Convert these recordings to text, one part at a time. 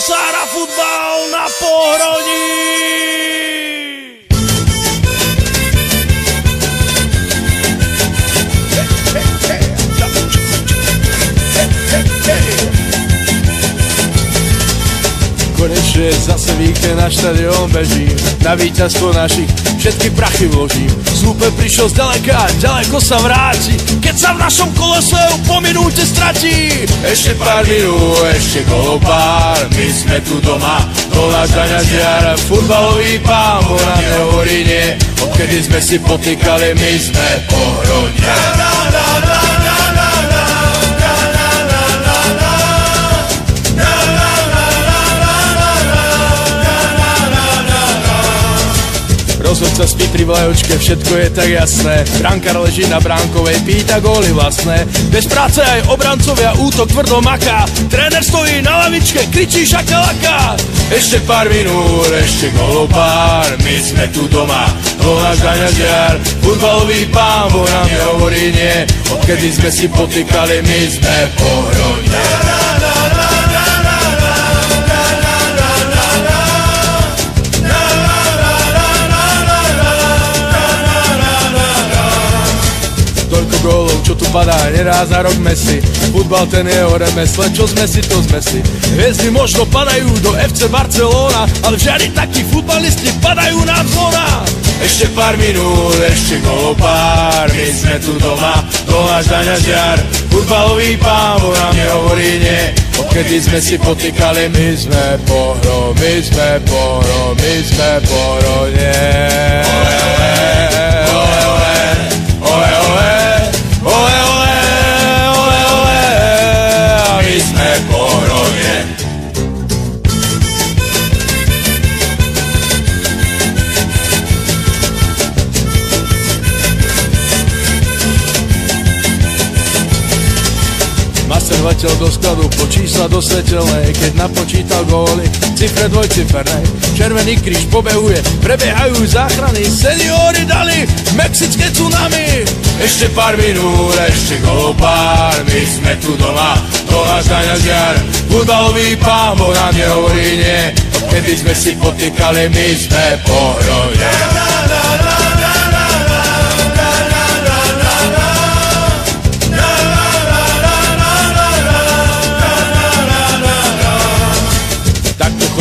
sa hrá futbal na Pohrodí. Konečne zase víkend na štadión bežím, na víťazstvo našich všetky prachy vložím. Súper prišiel zďaleka, ďaleko sa vráti, keď sa v našom kolese po minúte stratí. Ešte pár minút, ešte golopár, my sme tu doma, to náš Daňažiar, futbalový pán, bo nám nehovorí nie, odkedy sme si potýkali, my sme Pohrodia. Rozhodca spí pri vlajočke, všetko je tak jasné. Brankár leží na bránkovej, pýta góly vlastné. Bez práce aj obrancovia, útok tvrdo maká. Tréner stojí na lavičke, kričí šakalaka. Ešte pár minút, ešte golopár, my sme tu doma, to náš Daňažiar, futbalový pán, bo nám nehovorí nie, odkedy sme si potýkali, my sme Pohrodia. Gólov, čo tu padá, neraz za rok Messi. Futbal ten je o remesle, čo sme si, to sme si. Hviezdy možno padajú do FC Barcelona, ale žiadni takí futbalisti padajú nám z lona. Ešte pár minút, ešte golopár, my sme tu doma, to náš Daňažiar, futbalový pán, bo nám nehovorí nie, odkedy sme si potýkali, my sme Pohro, my sme Pohro, my sme Pohro, nie. Master letel do skladu po čísla do svetelnej, keď napočítal góly, cifre dvojcifernej. Červený kríž pobehuje, prebiehajú záchrany, seniori dali mexické tsunami. Ešte pár minút, ešte golopár, my sme tu doma, to náš Daňažiar, futbalový pán, bo nám nehovorí nie, odkedy sme si potýkali, my sme Pohrodia.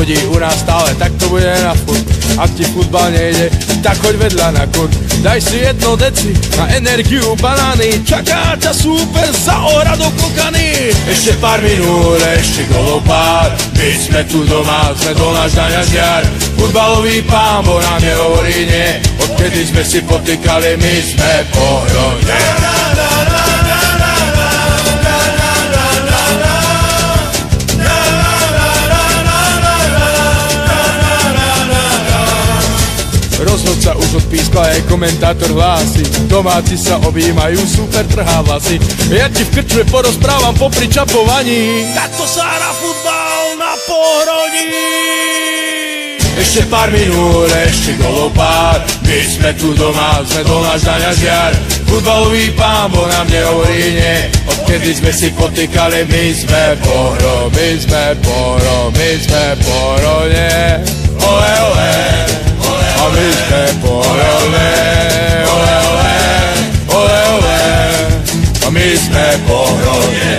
Chodí u nás stále, tak to bude na furt. Ak ti futbal nejde, tak choď vedľa na kurt. Daj si jedno deci na energiu banány, čaká ťa súper za ohradou klokany. Ešte pár minút, ešte golopár, my sme tu doma, sme to náš Daňažiar, futbalový pán, bo nám nehovorí nie, odkedy sme si potýkali, my sme Pohrodia. Rozhodca už odpískal, aj komentátor hlási, domáci sa objímajú, super trhá vlasy. Ja ti v krčme porozprávam popri čapovaní, Takto sa hrá futbal na Pohrodí. ešte pár minút, ešte golopár, my sme tu doma, sme to náš Daňažiar, futbalový pán, bo nám nehovorí nie, odkedy sme si potýkali, my sme Pohro, my sme Pohro, my sme Pohro, nie. Ole, ole, a my sme Pohro, nie. Ole, ole, ole, ole, a my sme Pohro, nie.